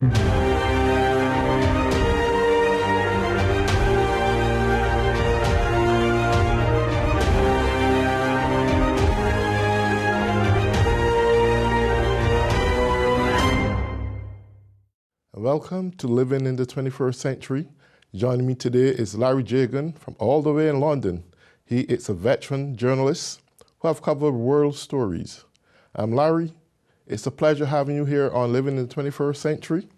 Welcome to Living in the 21st Century. Joining me today is Larry Jagon from all the way in London. He is a veteran journalist who have covered world stories. I'm Larry. It's a pleasure having you here on Living in the 21st Century.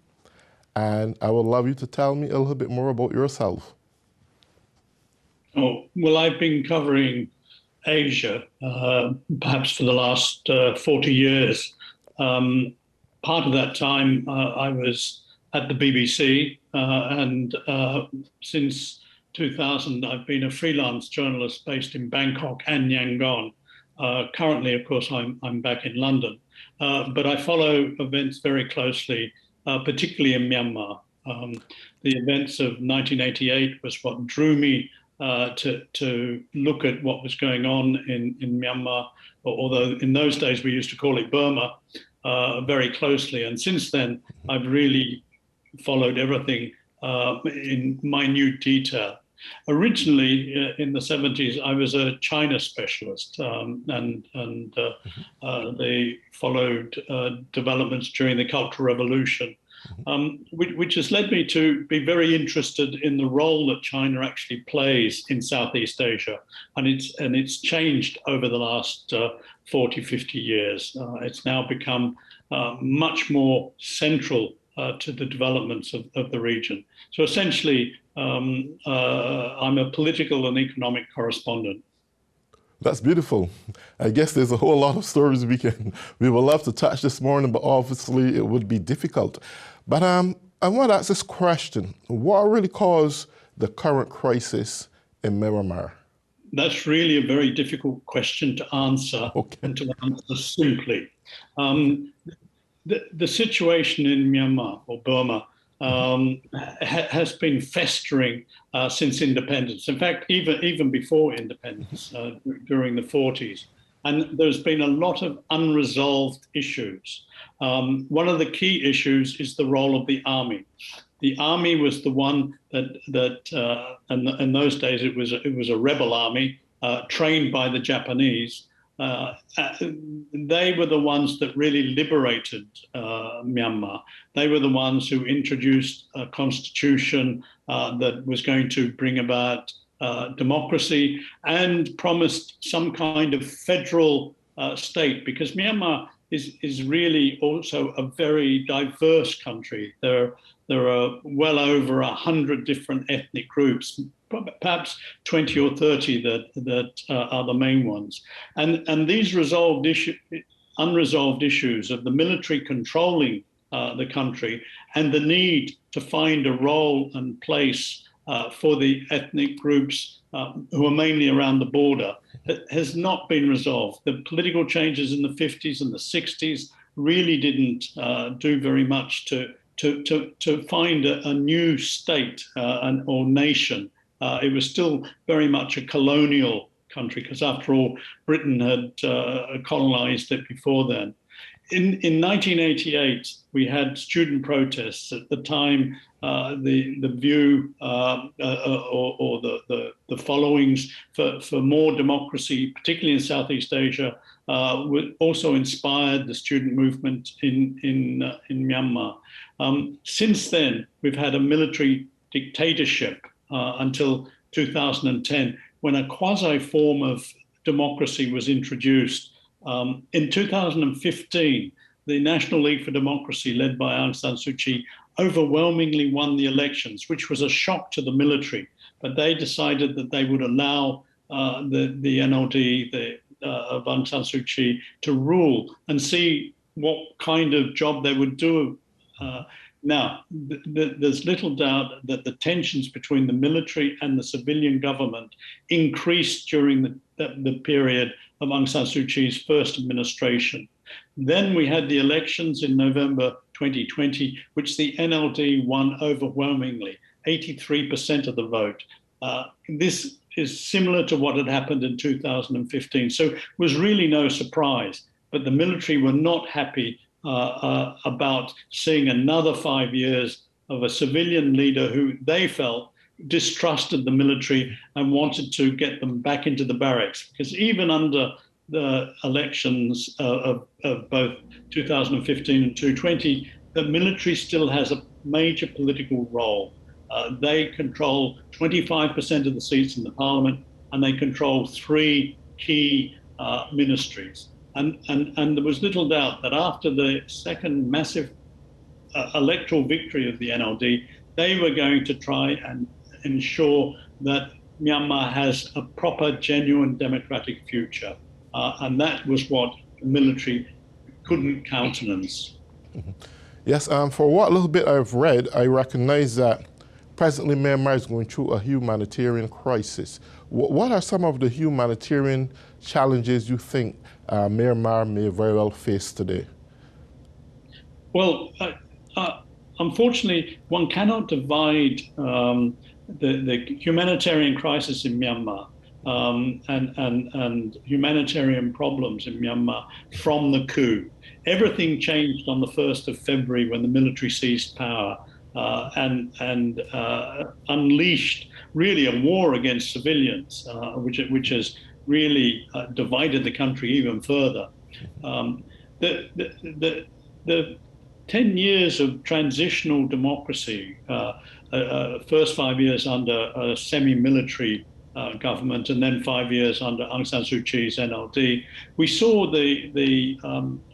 And I would love you to tell me a little bit more about yourself. Oh, well, I've been covering Asia, perhaps for the last 40 years. Part of that time, I was at the BBC, and since 2000, I've been a freelance journalist based in Bangkok and Yangon. Currently, of course, I'm back in London, but I follow events very closely, particularly in Myanmar. The events of 1988 was what drew me to look at what was going on in Myanmar, although in those days we used to call it Burma, very closely. And since then, I've really followed everything in minute detail. Originally, in the 70s, I was a China specialist, and they followed developments during the Cultural Revolution, which has led me to be very interested in the role that China actually plays in Southeast Asia. And it's changed over the last 40, 50 years. It's now become much more central to the developments of the region. So essentially, I'm a political and economic correspondent. That's beautiful. I guess there's a whole lot of stories we would love to touch this morning, but obviously it would be difficult. But I want to ask this question. What really caused the current crisis in Myanmar? That's really a very difficult question to answer, and to answer simply. The situation in Myanmar, or Burma, has been festering since independence. In fact, even before independence, during the 40s. And there's been a lot of unresolved issues. One of the key issues is the role of the army. The army was the one that in those days it was a rebel army trained by the Japanese. They were the ones that really liberated Myanmar. They were the ones who introduced a constitution that was going to bring about democracy and promised some kind of federal state, because Myanmar is really also a very diverse country. There are well over 100 different ethnic groups, perhaps 20 or 30 that are the main ones. And these unresolved issues of the military controlling the country and the need to find a role and place for the ethnic groups who are mainly around the border has not been resolved. The political changes in the 50s and the 60s really didn't do very much to find a new state or nation. It was still very much a colonial country, because after all, Britain had colonized it before then. In 1988, we had student protests. At the time, the view or the followings for more democracy, particularly in Southeast Asia, also inspired the student movement in Myanmar. Since then, we've had a military dictatorship until 2010, when a quasi form of democracy was introduced. In 2015, the National League for Democracy, led by Aung San Suu Kyi, overwhelmingly won the elections, which was a shock to the military. But they decided that they would allow the NLD of Aung San Suu Kyi to rule and see what kind of job they would do. Now, there's little doubt that the tensions between the military and the civilian government increased during the period of Aung San Suu Kyi's first administration. Then we had the elections in November 2020, which the NLD won overwhelmingly, 83% of the vote. This is similar to what had happened in 2015, so it was really no surprise. But the military were not happy about seeing another 5 years of a civilian leader who they felt distrusted the military and wanted to get them back into the barracks. Because even under the elections of both 2015 and 2020, the military still has a major political role. They control 25% of the seats in the parliament, and they control three key ministries. And there was little doubt that after the second massive electoral victory of the NLD, they were going to try and ensure that Myanmar has a proper, genuine democratic future. And that was what the military couldn't countenance. Yes, for what little bit I've read, I recognize that presently Myanmar is going through a humanitarian crisis. What are some of the humanitarian challenges you think Myanmar may very well face today? Well, unfortunately, one cannot divide the humanitarian crisis in Myanmar and humanitarian problems in Myanmar from the coup. Everything changed on the 1st of February when the military seized power and unleashed really a war against civilians, which has really divided the country even further. The 10 years of transitional democracy, first 5 years under a semi-military government, and then 5 years under Aung San Suu Kyi's NLD, we saw the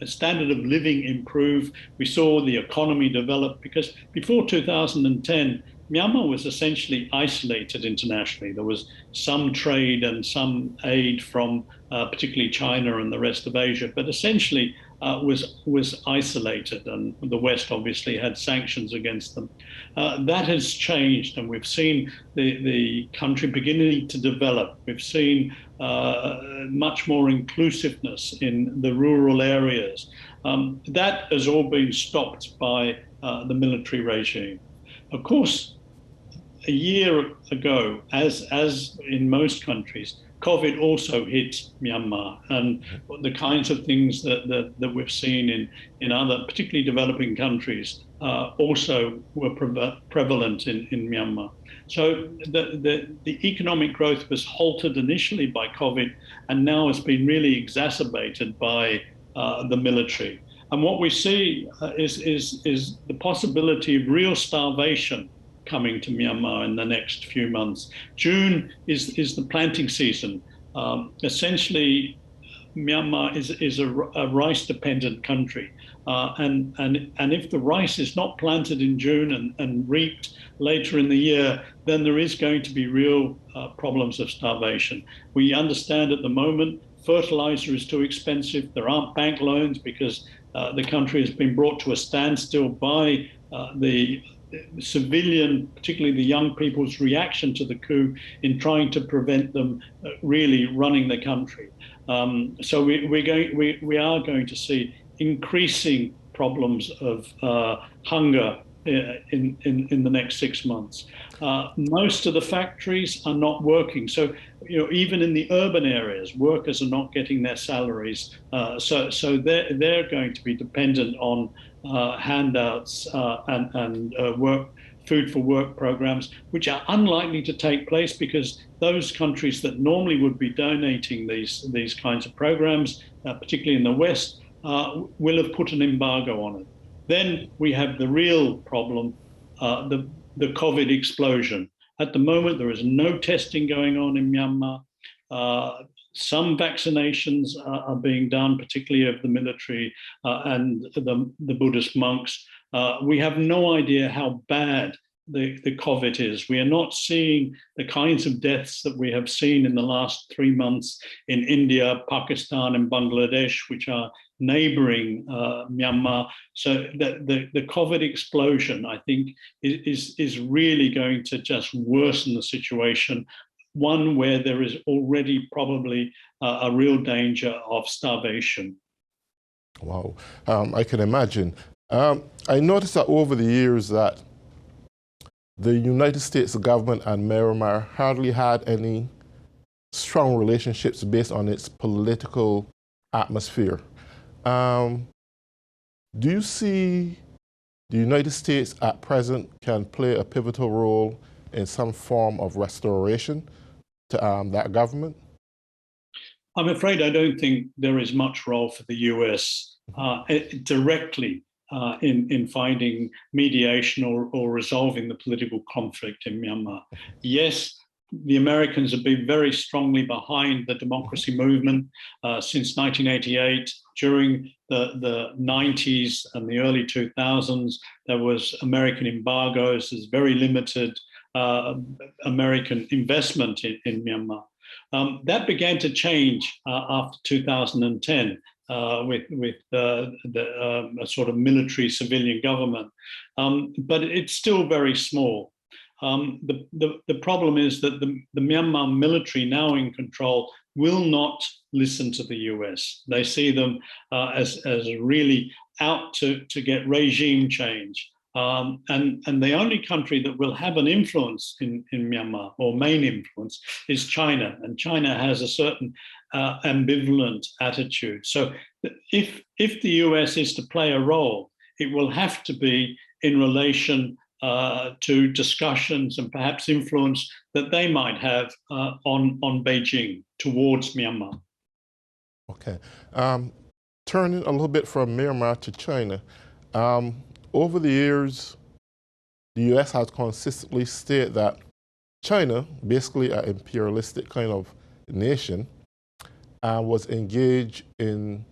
standard of living improve. We saw the economy develop, because before 2010, Myanmar was essentially isolated internationally. There was some trade and some aid from particularly China and the rest of Asia, but essentially was isolated, and the West obviously had sanctions against them. That has changed, and we've seen the country beginning to develop. We've seen much more inclusiveness in the rural areas. That has all been stopped by the military regime. Of course, a year ago, as in most countries, COVID also hit Myanmar, and the kinds of things that we've seen in other, particularly developing countries, also were prevalent in Myanmar. So the economic growth was halted initially by COVID, and now has been really exacerbated by the military. And what we see is the possibility of real starvation coming to Myanmar in the next few months. June is the planting season. Essentially, Myanmar is a rice-dependent country, and if the rice is not planted in June and reaped later in the year, then there is going to be real problems of starvation. We understand at the moment fertilizer is too expensive. There aren't bank loans because the country has been brought to a standstill by the civilian, particularly the young people's reaction to the coup in trying to prevent them really running the country. So we are going to see increasing problems of hunger in the next 6 months. Most of the factories are not working. So, even in the urban areas, workers are not getting their salaries. So they're going to be dependent on handouts and food for work programs, which are unlikely to take place because those countries that normally would be donating these kinds of programs, particularly in the West, will have put an embargo on it. Then we have the real problem, the COVID explosion. At the moment, there is no testing going on in Myanmar. Some vaccinations are being done, particularly of the military and the Buddhist monks. We have no idea how bad the COVID is. We are not seeing the kinds of deaths that we have seen in the last 3 months in India, Pakistan, and Bangladesh, which are neighboring Myanmar. So the COVID explosion, I think, is really going to just worsen the situation, one where there is already probably a real danger of starvation. Wow, I can imagine. I noticed that over the years that the United States government and Myanmar hardly had any strong relationships based on its political atmosphere. Do you see the United States at present can play a pivotal role in some form of restoration to that government? I'm afraid I don't think there is much role for the US directly in finding mediation or resolving the political conflict in Myanmar. Yes, the Americans have been very strongly behind the democracy movement since 1988. During the 90s and the early 2000s, there was American embargoes, there's very limited American investment in Myanmar. That began to change after 2010 with a sort of military civilian government, but it's still very small. The problem is that the Myanmar military now in control will not listen to the US. They see them as really out to get regime change. And the only country that will have an influence in Myanmar, or main influence, is China. And China has a certain ambivalent attitude. So if the US is to play a role, it will have to be in relation to discussions and perhaps influence that they might have on Beijing towards Myanmar. Okay. Turning a little bit from Myanmar to China, over the years, the US has consistently stated that China, basically an imperialistic kind of nation, was engaged in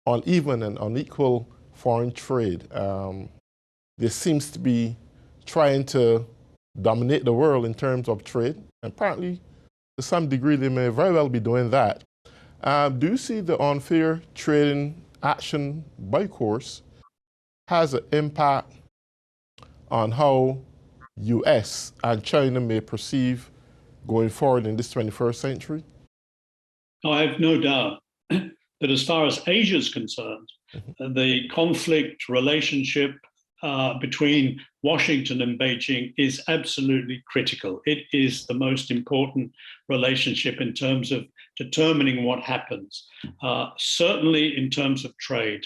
uneven and unequal foreign trade. There seems to be trying to dominate the world in terms of trade, and apparently, to some degree, they may very well be doing that. Do you see the unfair trading action by course has an impact on how US and China may perceive going forward in this 21st century? I have no doubt that as far as Asia is concerned, the conflict relationship between Washington and Beijing is absolutely critical. It is the most important relationship in terms of determining what happens, certainly in terms of trade.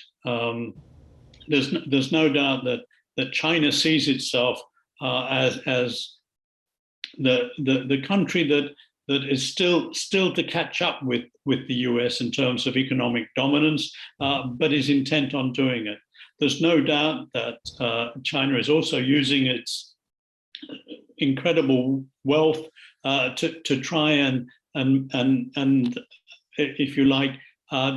There's no doubt that China sees itself as the country that is still to catch up with the US in terms of economic dominance, but is intent on doing it. There's no doubt that China is also using its incredible wealth to try and if you like,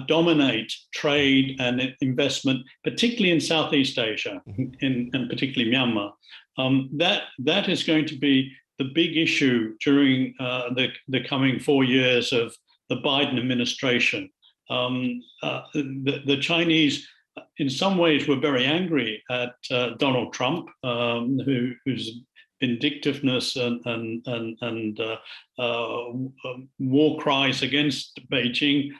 dominate trade and investment, particularly in Southeast Asia, and particularly Myanmar. That is going to be the big issue during the coming 4 years of the Biden administration. The Chinese, in some ways, were very angry at Donald Trump, whose vindictiveness and war cries against Beijing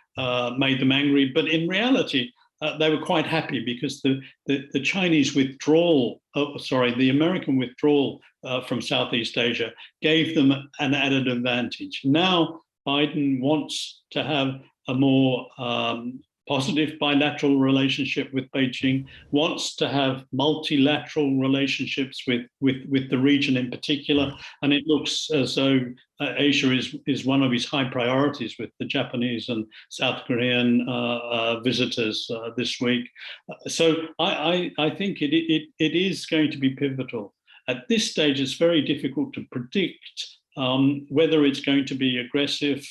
made them angry. But in reality, they were quite happy because the Chinese withdrawal, the American withdrawal from Southeast Asia gave them an added advantage. Now Biden wants to have a more positive bilateral relationship with Beijing, wants to have multilateral relationships with the region in particular, and it looks as though Asia is one of his high priorities with the Japanese and South Korean visitors this week. So I think it is going to be pivotal. At this stage, it's very difficult to predict whether it's going to be aggressive,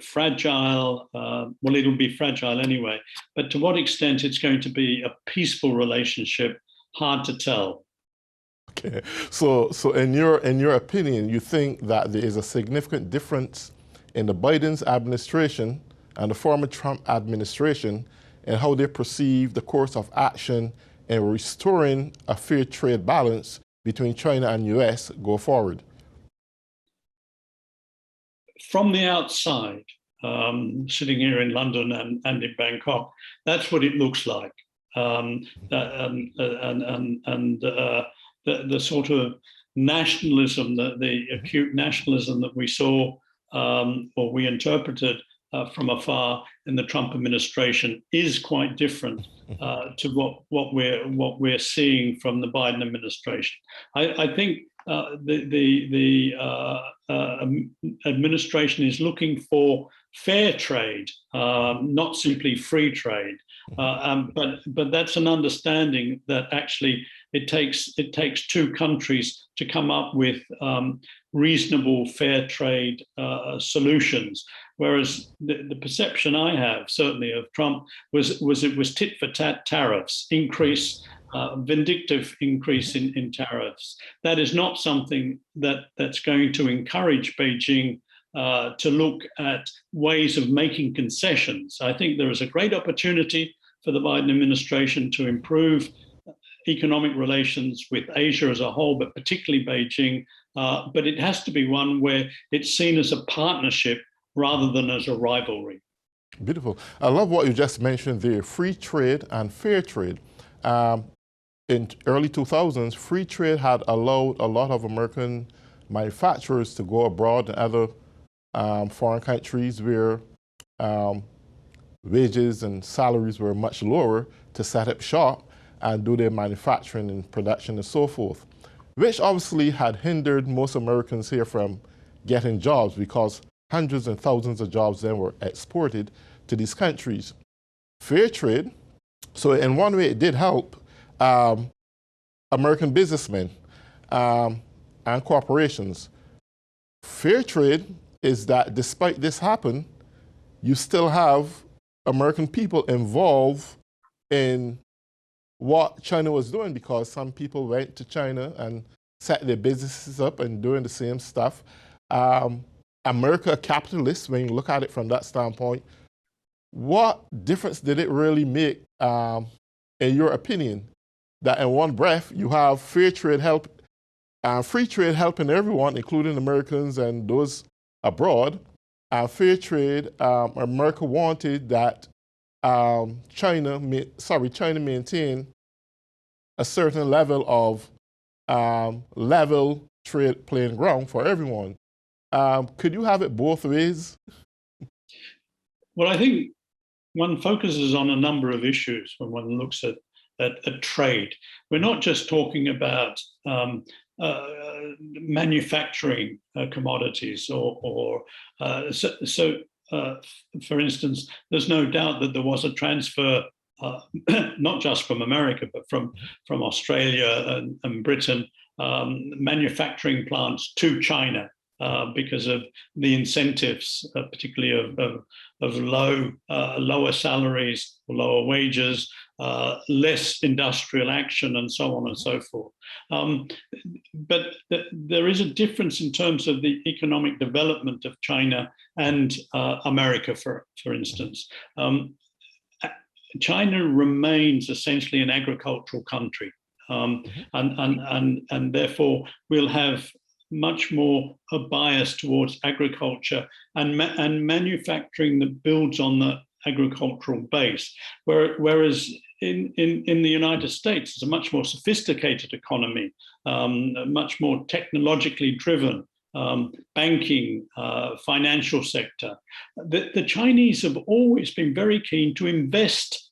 fragile, well, it'll be fragile anyway, but to what extent it's going to be a peaceful relationship, hard to tell. Okay, so in your opinion, you think that there is a significant difference in the Biden's administration and the former Trump administration and how they perceive the course of action in restoring a fair trade balance between China and US go forward? From the outside, sitting here in London and in Bangkok, that's what it looks like. The sort of nationalism, the acute nationalism that we saw or we interpreted from afar in the Trump administration is quite different to what we're seeing from the Biden administration. I think the administration is looking for fair trade, not simply free trade. But that's an understanding that actually it takes two countries to come up with reasonable fair trade solutions. Whereas the perception I have certainly of Trump was it was tit for tat tariffs, vindictive increase in tariffs. That is not something that's going to encourage Beijing to look at ways of making concessions. I think there is a great opportunity for the Biden administration to improve economic relations with Asia as a whole, but particularly Beijing. But it has to be one where it's seen as a partnership rather than as a rivalry. Beautiful. I love what you just mentioned there, free trade and fair trade. In early 2000s, free trade had allowed a lot of American manufacturers to go abroad and other foreign countries where wages and salaries were much lower to set up shop and do their manufacturing and production and so forth, which obviously had hindered most Americans here from getting jobs because hundreds and thousands of jobs then were exported to these countries. Fair trade, so in one way it did help American businessmen and corporations. Fair trade is that despite this happen, you still have American people involved in what China was doing because some people went to China and set their businesses up and doing the same stuff. America, capitalist, when you look at it from that standpoint, what difference did it really make, in your opinion, that in one breath you have fair trade free trade helping everyone, including Americans and those abroad, and fair trade, America wanted that China maintain a certain level of level trade playing ground for everyone. Could you have it both ways? Well, I think one focuses on a number of issues when one looks at trade. We're not just talking about manufacturing commodities for instance, there's no doubt that there was a transfer, not just from America, but from Australia and Britain, manufacturing plants to China because of the incentives, particularly of lower salaries, lower wages, less industrial action, and so on and so forth. But there is a difference in terms of the economic development of China and America, for instance. China remains essentially an agricultural country, and therefore will have much more a bias towards agriculture and manufacturing that builds on the agricultural base, whereas in the United States, it's a much more sophisticated economy, much more technologically driven, banking, financial sector. The Chinese have always been very keen to invest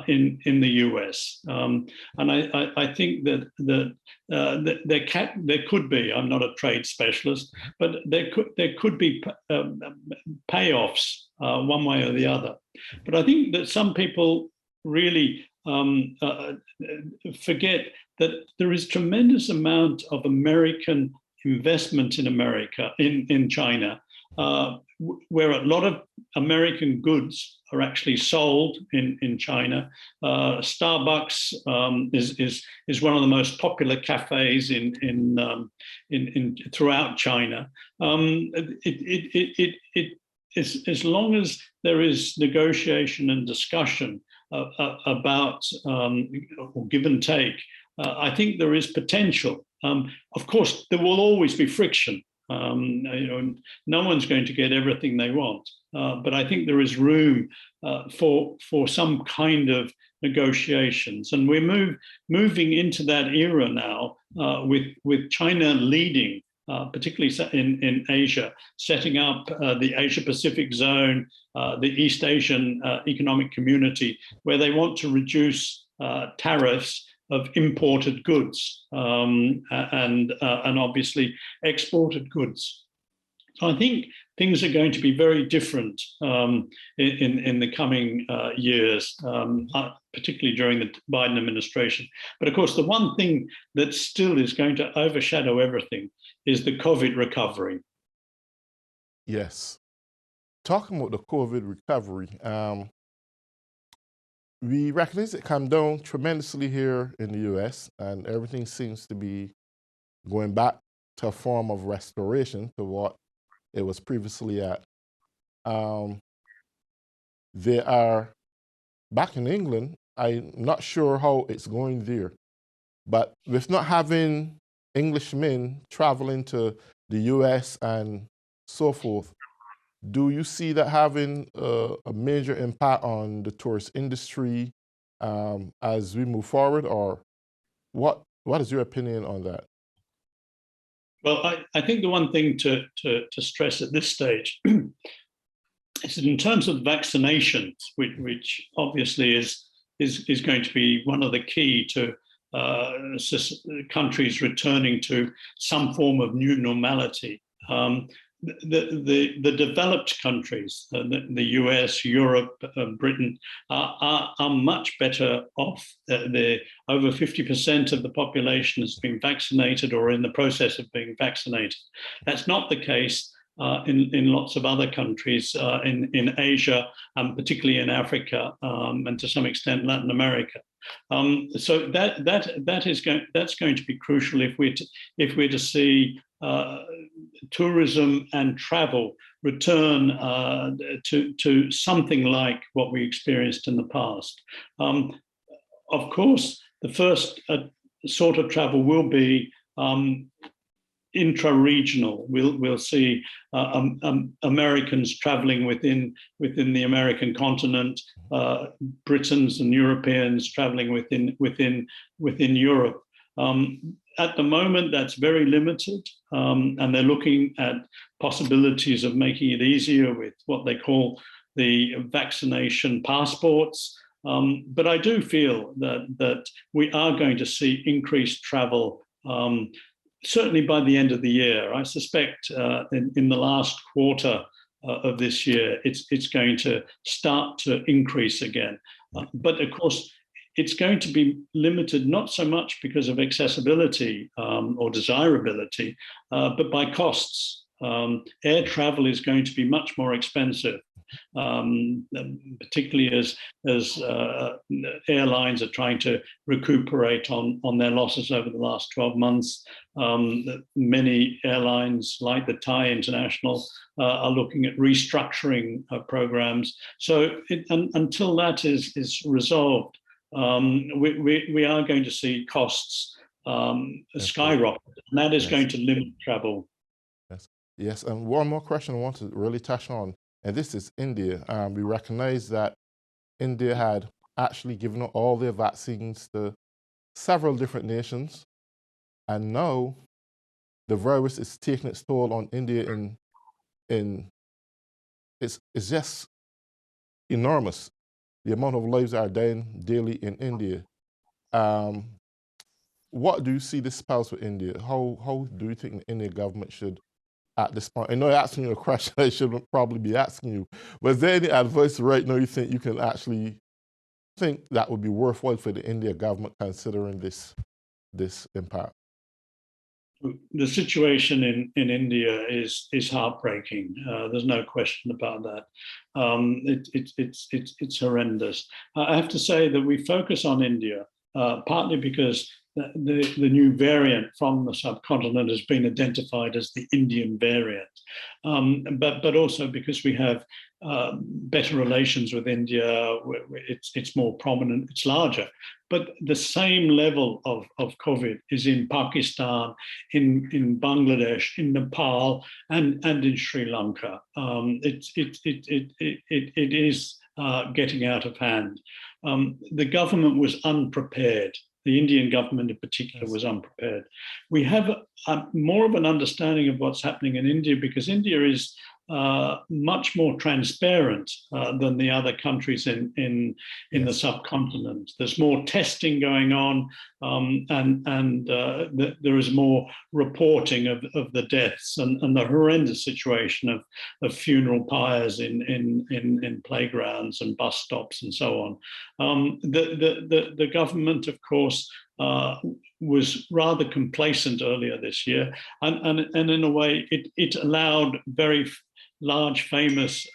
in the US, and I think that there could be. I'm not a trade specialist, but there could be payoffs one way or the other. But I think that some people really forget that there is tremendous amount of American investment in China, where a lot of American goods are actually sold in China. Starbucks is one of the most popular cafes in throughout China. As long as there is negotiation and discussion about or give and take, I think there is potential. Of course, there will always be friction. No one's going to get everything they want, but I think there is room for some kind of negotiations, and we're moving into that era now with China leading particularly in Asia, setting up the Asia-Pacific zone, the East Asian Economic Community, where they want to reduce tariffs of imported goods and obviously exported goods. So I think things are going to be very different in the coming years, particularly during the Biden administration. But of course, the one thing that still is going to overshadow everything is the COVID recovery. Yes. Talking about the COVID recovery, we recognize it came down tremendously here in the US, and everything seems to be going back to a form of restoration to what it was previously at. They are back in England. I'm not sure how it's going there, but with not having Englishmen traveling to the US and so forth, do you see that having a major impact on the tourist industry as we move forward, or what is your opinion on that? Well, I think the one thing to stress at this stage is that in terms of vaccinations, which obviously is going to be one of the key to countries returning to some form of new normality. The developed countries, the US, Europe, Britain, are much better off. Over 50% of the population has been vaccinated or in the process of being vaccinated. That's not the case in lots of other countries in Asia, particularly in Africa, and to some extent Latin America. So that's going to be crucial if we're to see tourism and travel return to something like what we experienced in the past. Of course, the first sort of travel will be intra-regional. We'll see Americans traveling within the American continent, Britons and Europeans traveling within Europe. At the moment, that's very limited, and they're looking at possibilities of making it easier with what they call the vaccination passports. But I do feel that we are going to see increased travel, certainly by the end of the year. I suspect in the last quarter of this year, it's going to start to increase again. But of course, it's going to be limited not so much because of accessibility or desirability, but by costs. Air travel is going to be much more expensive, particularly as airlines are trying to recuperate on their losses over the last 12 months. Many airlines, like the Thai International, are looking at restructuring programs. So until that is resolved, we are going to see costs skyrocket, and that is going to limit travel. Yes, and one more question I want to really touch on, and this is India. We recognize that India had actually given all their vaccines to several different nations, and now the virus is taking its toll on India it's just enormous. The amount of lives that are dying daily in India. What do you see this spells for India? How do you think the Indian government should, at this point? I know I'm asking you a question I shouldn't probably be asking you, but is there any advice right now you think you can actually think that would be worthwhile for the Indian government considering this impact? The situation in India is heartbreaking. There's no question about that. It's horrendous. I have to say that we focus on India partly because the new variant from the subcontinent has been identified as the Indian variant, but also because we have better relations with India. It's more prominent, it's larger. But the same level of COVID is in Pakistan, in Bangladesh, in Nepal, and in Sri Lanka. It is getting out of hand. The government was unprepared the Indian government in particular was unprepared. We have more of an understanding of what's happening in India because India is much more transparent than the other countries in the subcontinent. There's more testing going on, and there is more reporting of the deaths and the horrendous situation of funeral pyres in playgrounds and bus stops and so on. The government, of course, was rather complacent earlier this year, and in a way, it allowed very large, famous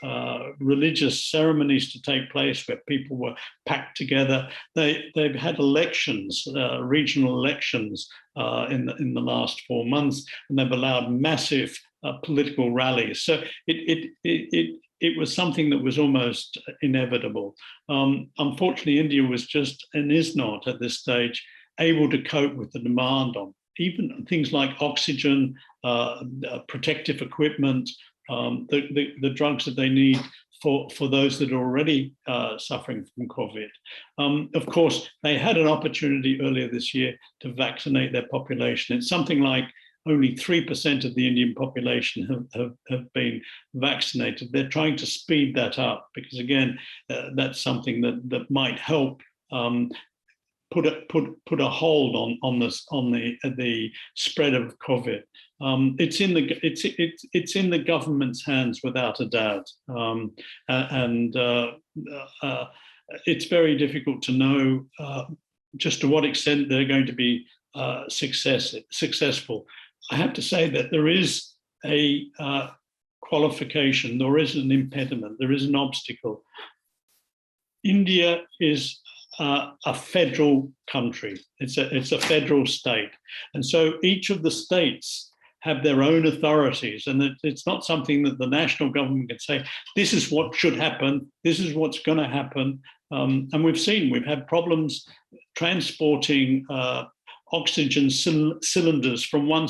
religious ceremonies to take place where people were packed together. They've had elections, regional elections in the last 4 months, and they've allowed massive political rallies. So it was something that was almost inevitable. Unfortunately, India was just, and is not at this stage, able to cope with the demand on even things like oxygen, protective equipment, the drugs that they need for those that are already suffering from COVID. Of course, they had an opportunity earlier this year to vaccinate their population. It's something like only 3% of the Indian population have been vaccinated. They're trying to speed that up because, again, that's something that might help put a hold on the spread of COVID. It's in the government's hands without a doubt, and it's very difficult to know just to what extent they're going to be successful. I have to say that there is a qualification, there is an impediment, there is an obstacle. India is a federal country. It's a federal state. And so each of the states have their own authorities. And it's not something that the national government can say, this is what should happen, this is what's going to happen. And we've had problems transporting oxygen cylinders from one